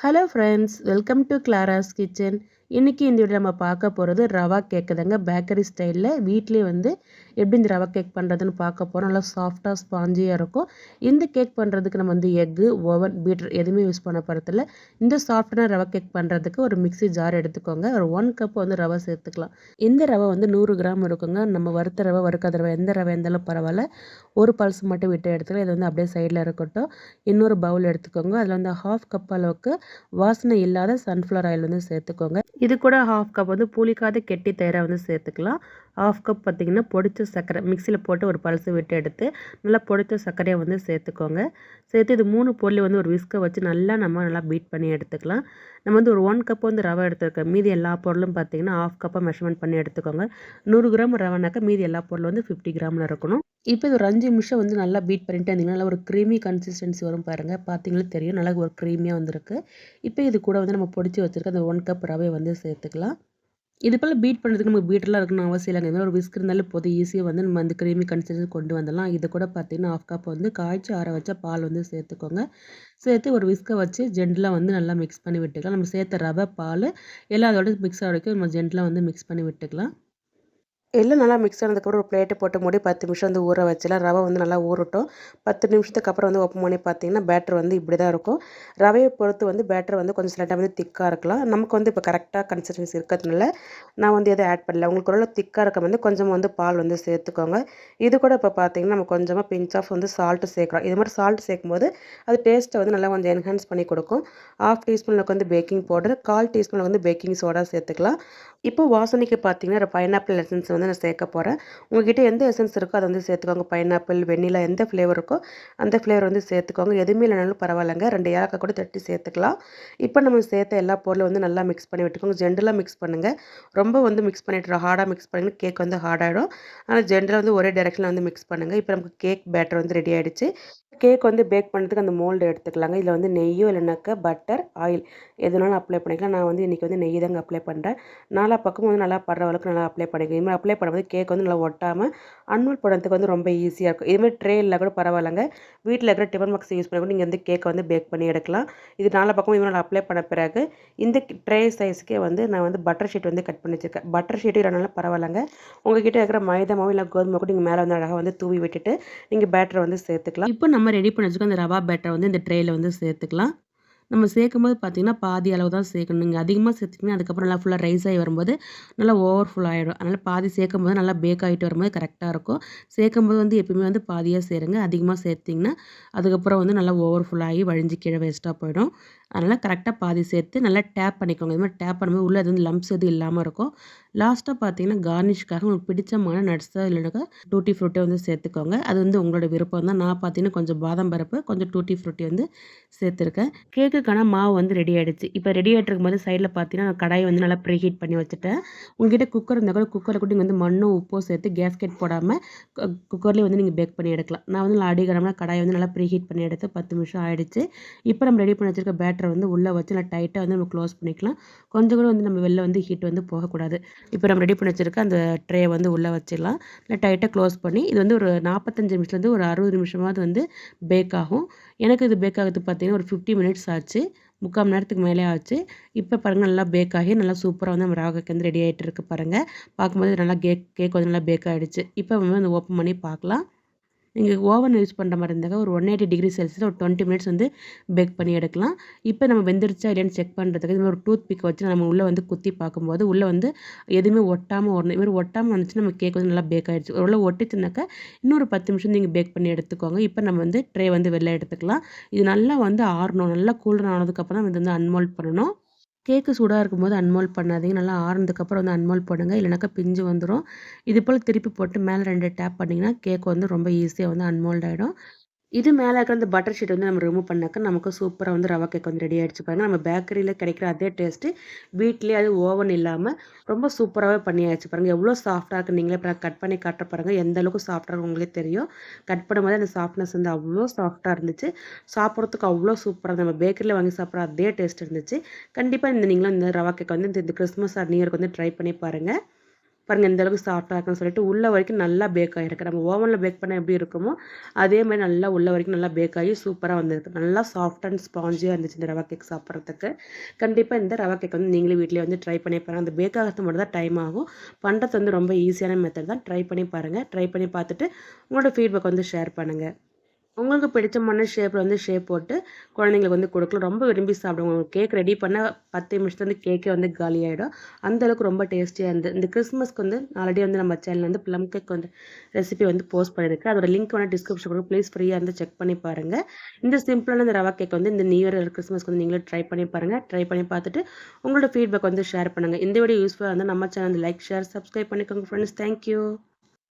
Hello friends, welcome to Clara's kitchen. இன்றைக்கி இந்த video நம்ம பார்க்க போகிறது ரவா கேக்கு தாங்க. பேக்கரி ஸ்டைலில் வீட்லேயே எப்படி இந்த ரவா கேக் பண்ணுறதுன்னு பார்க்க போகிறோம். நல்லா சாஃப்டாக ஸ்பாஞ்சியாக இருக்கும். இந்த கேக் பண்ணுறதுக்கு நம்ம எக்கு, ஓவன், பீட்டர் எதுவுமே யூஸ் பண்ண போகிறதில்ல. இந்த சாஃப்டான ரவா கேக் பண்ணுறதுக்கு ஒரு மிக்ஸி ஜார் எடுத்துக்கோங்க. ஒரு 1 கப் ரவை சேர்த்துக்கலாம். இந்த ரவை 100 கிராம் இருக்குங்க. நம்ம வறுத்த ரவை, வறுக்காத ரவை எந்த ரவை இருந்தாலும் பரவாயில்ல. ஒரு பல்ஸ் மட்டும் விட்டு எடுத்துக்கலாம். இது அப்படியே சைடில் இருக்கட்டும். இன்னொரு பவுல் எடுத்துக்கோங்க. அதில் 1/2 கப் அளவுக்கு வாசனை இல்லாத சன்ஃப்ளவர் ஆயில் சேர்த்துக்கோங்க. இது கூட 1/2 கப் புளிக்காத கெட்டி தயிரை சேர்த்துக்கலாம். 1/2 கப் பார்த்திங்கன்னா பொடிச்ச சர்க்கரை மிக்சியில் போட்டு ஒரு பல்ஸ் விட்டு எடுத்து நல்லா பொடிச்ச சர்க்கரையை சேர்த்துக்கோங்க. சேர்த்து இது 3 பொருள் ஒரு விஸ்கை வச்சு நல்லா பீட் பண்ணி எடுத்துக்கலாம். நம்ம ஒரு 1 கப் ரவை எடுத்துருக்கோம். மீதி எல்லா பொருளும் பார்த்திங்கன்னா 1/2 கப்பாக மெஷர்மெண்ட் பண்ணி எடுத்துக்கோங்க. 100 கிராம் ரவைனாக்கா மீதி எல்லா பொருளும் 50 கிராமில் இருக்கணும். இப்போ இது ஒரு 5 நிமிஷம் நல்லா பீட் பண்ணிட்டு இருந்தீங்கன்னா நல்லா ஒரு க்ரீமி கன்சிஸ்டன்சி வரும் பாருங்கள். பார்த்தீங்களா தெரியும், நல்லா ஒரு க்ரீமியாக வந்திருக்கு. இப்போ இது கூட நம்ம பொடிச்சு வச்சுருக்க அந்த 1 கப் ரவையை சேர்த்துக்கலாம். இது போல் பீட் பண்ணுறதுக்கு நமக்கு பீட்டர்லாம் இருக்கணும் அவசியம் இல்லைங்க. இந்த மாதிரி ஒரு விஸ்க் இருந்தாலும் போதும், ஈஸியாக நம்ம அந்த க்ரீமி கன்சிஸ்டன்சி கொண்டு வந்துடலாம். இது கூட பார்த்தீங்கன்னா 1/2 கப் காய்ச்சி ஆற வச்ச பால் சேர்த்துக்கோங்க. சேர்த்து ஒரு விஸ்கை வச்சு ஜென்டலாக நல்லா மிக்ஸ் பண்ணி விட்டுக்கலாம். நம்ம சேர்த்த ரவை, பால் எல்லாம் அதோட மிக்ஸ் ஆகிக்கும். நம்ம ஜென்டலாக மிக்ஸ் பண்ணி விட்டுக்கலாம். எல்லாம் நல்லா மிக்ஸ் ஆனதுக்கப்புறம் ஒரு பிளேட்டை போட்டு மூடி 10 நிமிஷம் ஊற வச்சிடலாம். ரவை நல்லா ஊறட்டும். 10 நிமிஷத்துக்கு அப்புறம் ஓப்பன் பண்ணி பார்த்தீங்கன்னா பேட்டர் இப்படி தான் இருக்கும். ரவையை பொறுத்து பேட்டர் கொஞ்சம் சில டைம் திக்காக இருக்கலாம். நமக்கு இப்போ கரெக்டாக கன்சிஸ்டன்சி இருக்கிறதுனால நான் எதை ஆட் பண்ணல. உங்களுக்கு ஒரு திக்காக இருக்க கொஞ்சம் பால் சேர்த்துக்கோங்க. இது கூட இப்போ பார்த்தீங்கன்னா நம்ம கொஞ்சமாக பிஞ்ச் ஆஃப் சால்ட்டு சேர்க்குறோம். இது மாதிரி சால்ட் சேர்க்கும்போது அது டேஸ்ட்டை நல்லா கொஞ்சம் என்ஹான்ஸ் பண்ணி கொடுக்கும். 1/2 டீஸ்பூனுக்கு baking powder, 1/4 teaspoon baking soda சேர்த்துக்கலாம். இப்போ வாசனைக்கு பார்த்தீங்கன்னா பைனாப்பிள் எசன்ஸ் நான் சேர்க்க போகிறேன். உங்கள்கிட்ட எந்த எசன்ஸ் இருக்கோ அதை சேர்த்துக்கோங்க. பைனாப்பிள், வெண்ணிலா எந்த ஃப்ளேவர் இருக்கோ அந்த ஃப்ளேவர் சேர்த்துக்கோங்க. எதுவுமே இல்லைனாலும் பரவாயில்லைங்க. 2 ஏலக்காய் கூட தட்டி சேர்த்துக்கலாம். இப்போ நம்ம சேர்த்த எல்லா பொருளும் நல்லா மிக்ஸ் பண்ணி விட்டுக்கோங்க. ஜென்டலாக மிக்ஸ் பண்ணுங்கள். ரொம்ப மிக்ஸ் பண்ணிட்டு ஹார்டாக மிக்ஸ் பண்ணிங்கன்னா கேக் ஹார்டாகிடும். ஆனால் ஜென்டலாக ஒரே டைரெக்ஷனில் மிக்ஸ் பண்ணுங்கள். இப்போ நமக்கு கேக் பேட்டர் ரெடி ஆகிடுச்சு. கேக் பேக் பண்ணுறதுக்கு அந்த மோல்டு எடுத்துக்கலாங்க. இதில் நெய்யோ இல்லைனாக்கா பட்டர், ஆயில் எதுனாலும் அப்ளை பண்ணிக்கலாம். நான் இன்றைக்கி நெய் தாங்க அப்ளை பண்ணுறேன். நாலா பக்கமும் நல்லா படுற அளவுக்கு நல்லா அப்ளை பண்ணிக்கலாம். இதுமாதிரி அப்ளை பண்ணும்போது கேக் நல்லா ஒட்டாமல் அன்மோல் பண்ணுறதுக்கு ரொம்ப ஈஸியாக இருக்கும். இதுமாதிரி ட்ரே இல்லை கூட பரவாயில்லைங்க. வீட்டில் இருக்கிற டிஃபன் பாக்ஸ் யூஸ் பண்ணி கூட நீங்கள் கேக் பேக் பண்ணி எடுக்கலாம். இது நாலா பக்கமும் இவங்க அப்ளை பண்ண பிறகு இந்த ட்ரே சைஸ்க்கே நான் பட்டர் ஷீட் கட் பண்ணி வச்சுருக்கேன். பட்டர் ஷீட்டு இல்லைனாலும் பரவாயில்லைங்க. உங்கள்கிட்ட இருக்கிற மைதா மாவு இல்லை கோதுமை கூட நீங்கள் மேலே அழகாக தூவி விட்டுட்டு நீங்கள் பேட்டரை சேர்த்துக்கலாம். இப்போ நம்ம ரெடி பண்ணி வச்சுக்கோ அந்த ரவா பேட்டரை இந்த ட்ரேயில் சேர்த்துக்கலாம். நம்ம சேர்க்கும்போது பார்த்திங்கன்னா பாதி அளவு தான் சேர்க்கணும். நீங்கள் அதிகமாக சேர்த்திங்கன்னா அதுக்கப்புறம் நல்லா ஃபுல்லாக ரைஸ் ஆகி வரும்போது நல்லா ஓவர்ஃபுல் ஆகிடும். அதனால் பாதி சேர்க்கும்போது நல்லா பேக் ஆகிட்டு வரும்போது கரெக்டாக இருக்கும். சேர்க்கும்போது எப்பயுமே பாதியாக சேருங்க. அதிகமாக சேர்த்திங்கன்னா அதுக்கப்புறம் நல்லா ஓவர்ஃபுல் ஆகி வழிஞ்சு கீழே வேஸ்ட்டாக போயிடும். அதனால் கரெக்டாக பாதி சேர்த்து நல்லா டேப் பண்ணிக்கோங்க. இது மாதிரி டேப் பண்ணும்போது உள்ளே லம்ப்ஸ் எதுவும் இல்லாமல் இருக்கும். லாஸ்ட்டாக பார்த்தீங்கன்னா கார்னிஷ்காக உங்களுக்கு பிடிச்சமான நட்ஸாக இல்லைனாக்கா டூட்டி ஃப்ரூட்டை சேர்த்துக்கோங்க. அது உங்களோட விருப்பம் தான். நான் பார்த்தீங்கன்னா கொஞ்சம் பாதாம் பருப்பு, கொஞ்சம் டூட்டி ஃப்ரூட்டி சேர்த்துருக்கேன். கேக்குக்கான மாவு ரெடி ஆகிடுச்சு. இப்போ ரெடி ஆகிட்டு இருக்கும்போது சைடில் பார்த்தீங்கன்னா நான் கடாயை நல்லா ப்ரீ ஹீட் பண்ணி வச்சுட்டேன். உங்ககிட்ட குக்கர் இருந்தால் கூட குக்கரில் கூட நீங்கள் மண்ணும் உப்பும் சேர்த்து கேஸ்கெட் போடாமல் குக்கர்லேயே நீங்கள் பேக் பண்ணி எடுக்கலாம். நான் அடிகரமாக கடாயை நல்லா ப்ரீ ஹீட் பண்ணி எடுத்து 10 நிமிஷம் ஆகிடுச்சு. இப்போ நம்ம ரெடி பண்ணி வச்சுருக்க பேட்டர் உள்ளே வச்சு நல்லா டைட்டாக நம்ம க்ளோஸ் பண்ணிக்கலாம். கொஞ்சம் கூட நம்ம வெளில ஹீட் போகக்கூடாது. இப்போ நம்ம ரெடி பண்ணி வச்சுருக்க அந்த ட்ரே உள்ளே வச்சிடலாம். நல்லா டைட்டாக க்ளோஸ் பண்ணி இது ஒரு 45 நிமிஷத்துலேருந்து ஒரு 60 நிமிஷமாவது பேக் ஆகும். எனக்கு இது பேக் ஆகிறதுக்கு பார்த்தீங்கன்னா ஒரு 50 மினிட்ஸ் ஆச்சு. 3/4 மணி நேரத்துக்கு மேலே ஆச்சு. இப்போ பாருங்கள் நல்லா பேக் ஆகி நல்லா சூப்பராக நம்ம ரவா கேக் ரெடி ஆகிட்டு இருக்கு பாருங்கள். பார்க்கும்போது நல்லா கேக் நல்லா பேக் ஆகிடுச்சு. இப்போ ஓப்பன் பண்ணி பார்க்கலாம். நீங்கள் ஓவன் யூஸ் பண்ணுற மாதிரி இருந்தாக்க ஒரு 180 டிகிரி செல்சியஸில் ஒரு 20 மினிட்ஸ் பேக் பண்ணி எடுக்கலாம். இப்போ நம்ம வெந்துருச்சா இல்லையான்னு செக் பண்ணுறதுக்கு இது ஒரு டூத் பிக் வச்சு நம்ம உள்ளே குத்தி பார்க்கும்போது உள்ளே எதுவுமே ஒட்டாமல் வரணும். இதுமாதிரி ஒட்டாமல் வந்துச்சுன்னா நம்ம கேக் நல்லா பேக் ஆகிடுச்சு. ஒரு ஒட்டிச்சுனாக்கா இன்னொரு 10 நிமிஷம் நீங்கள் பேக் பண்ணி எடுத்துக்கோங்க. இப்போ நம்ம ட்ரே வெளில எடுத்துக்கலாம். இது நல்லா ஆறணும். நல்லா கூலர் ஆனதுக்கப்புறம் தான் இது அன்மோல்ட் பண்ணணும். கேக்கு சூடாக இருக்கும்போது அன்மோல்ட் பண்ணாதீங்க. நல்லா ஆறுனதுக்கப்புறம் அன்மோல்ட் பண்ணுங்கள். இல்லைனாக்கா பிஞ்சு வந்துடும். இது போல் திருப்பி போட்டு மேலே 2 டேப் பண்ணிங்கன்னா கேக் ரொம்ப ஈஸியாக அன்மோல்ட் ஆகிடும். இது மேலே இருக்கிற அந்த பட்டர் ஷீட் நம்ம ரிமூவ் பண்ணாக்க நமக்கு சூப்பராக ரவா கேக் ரெடி ஆகிடுச்சு பாருங்கள். நம்ம பேக்கரியில் கிடைக்கிற அதே டேஸ்ட்டு வீட்லேயே அது ஓவன் இல்லாமல் ரொம்ப சூப்பராகவே பண்ணியாச்சு பாருங்கள். எவ்வளோ சாஃப்டாக இருக்குது. நீங்களே இப்போ கட் பண்ணி காட்ட பாருங்கள் எந்த அளவுக்கு சாஃப்டாக இருக்கும் உங்களுக்கே தெரியும். கட் பண்ணும்போது அந்த சாஃப்ட்னஸ் அவ்வளோ சாஃப்டாக இருந்துச்சு. சாப்பிட்றதுக்கு அவ்வளோ சூப்பராக நம்ம பேக்கரியில் வாங்கி சாப்பிட்ற அதே டேஸ்ட் இருந்துச்சு. கண்டிப்பாக நீங்களும் இந்த ரவா கேக் இந்த கிறிஸ்மஸ் ஆர் நியூ இயர்க்கு ட்ரை பண்ணி பாருங்கள். பாருங்கள் இந்த அளவுக்கு சாஃப்டாக இருக்குன்னு சொல்லிட்டு உள்ள வரைக்கும் நல்லா பேக் ஆகிருக்கு. நம்ம ஓவனில் பேக் பண்ண எப்படி இருக்குமோ அதே மாதிரி நல்லா உள்ள வரைக்கும் நல்லா பேக் ஆகி சூப்பராக வந்திருக்கு. நல்லா சாஃப்ட் அண்ட் ஸ்பாஞ்சியாக இருந்துச்சு இந்த ரவா கேக் சாப்பிட்றதுக்கு. கண்டிப்பாக இந்த ரவா கேக் வந்து நீங்களே வீட்டிலே வந்து ட்ரை பண்ணி பாருங்கள். அந்த பேக் ஆகிறது மட்டும் தான் டைம் ஆகும். பண்ணுறது வந்து ரொம்ப ஈஸியான மெத்தட் தான். ட்ரை பண்ணி பாருங்கள். ட்ரை பண்ணி பார்த்துட்டு உங்களோட ஃபீட்பேக் வந்து ஷேர் பண்ணுங்கள். உங்களுக்கு பிடிச்சமான ஷேப்பில் வந்து ஷேப் போட்டு குழந்தைங்களுக்கு வந்து கொடுக்கலாம். ரொம்ப விரும்பி சாப்பிடுவாங்க. உங்களுக்கு கேக் ரெடி பண்ண 10 நிமிஷத்துல வந்து கேக்கே வந்து காலியாகிடும். அந்தளவுக்கு ரொம்ப டேஸ்டியாக இருந்தது. இந்த கிறிஸ்மஸ்க்கு வந்து ஆல்ரெடி வந்து நம்ம சேனல் வந்து ப்ளம் கேக் வந்து ரெசிபி வந்து போஸ்ட் பண்ணியிருக்கேன். அதோட லிங்க் வந்து டிஸ்கிரிப்ஷன் கொடுக்கும். ப்ளீஸ் ஃப்ரீயாக இருந்து செக் பண்ணி பாருங்கள். இந்த சிம்பிளான இந்த ரவா கேக் வந்து இந்த நியூ இயர் கிறிஸ்மஸ்க்கு வந்து நீங்களே ட்ரை பண்ணி பாருங்கள். ட்ரை பண்ணி பார்த்துட்டு உங்களோட ஃபீட்பேக் வந்து ஷேர் பண்ணுங்கள். இந்த வீடியோ யூஸ்ஃபுல்லாக இருந்தால் நம்ம சேனல் லைக் ஷேர் சப்ஸ்கிரைப் பண்ணிக்கோங்க ஃப்ரெண்ட்ஸ். தேங்க்யூ.